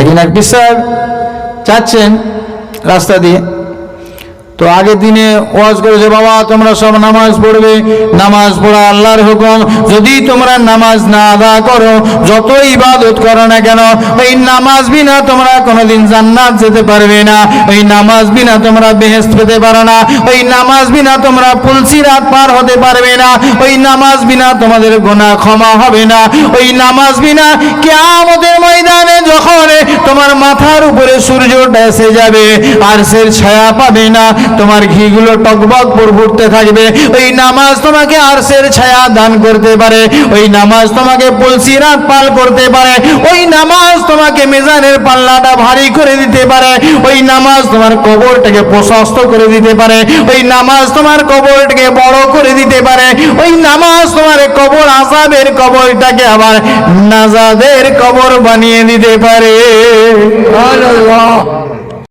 একদিন এক পীর সাহেব যাচ্ছেন রাস্তা দিয়ে, তো আগের দিনে ওয়াজ করেছে, বাবা তোমরা সব নামাজ পড়বে, নামাজ পড়া আল্লাহর হুকুম, যদি তোমরা নামাজ না আদা করো, যত ইবাদত করো না কেন, ওই নামাজ বিনা তোমরা কোনোদিন জান্নাত যেতে পারবে না, ওই নামাজ বিনা তোমরা বেহেশত পেতে পারো না, ওই নামাজ বিনা তোমরা পুলসিরাত পার হতে পারবে না, ওই নামাজ বিনা তোমাদের গুনাহ ক্ষমা হবে না, ওই নামাজ বিনা কিয়ামতের ময়দানে যখন তোমার মাথার উপরে সূর্যটা এসে যাবে, আরশের ছায়া পাবে না, তোমার ঘিগুলো টকবক ফুটতে থাকবে, ওই নামাজ তোমাকে আরশের ছায়া দান করতে পারে, ওই নামাজ তোমাকে পুলসিরাত পার করতে পারে, ওই নামাজ তোমাকে মিজানের পাল্লাটা ভারী করে দিতে পারে, ওই নামাজ তোমার কবরটাকে প্রশস্ত করে দিতে পারে, ওই নামাজ তোমার কবরটাকে বড় করে দিতে পারে, ওই নামাজ তোমার কবর আযাবের কবরটাকে আবার নাজাদের কবর বানিয়ে দিতে পারে।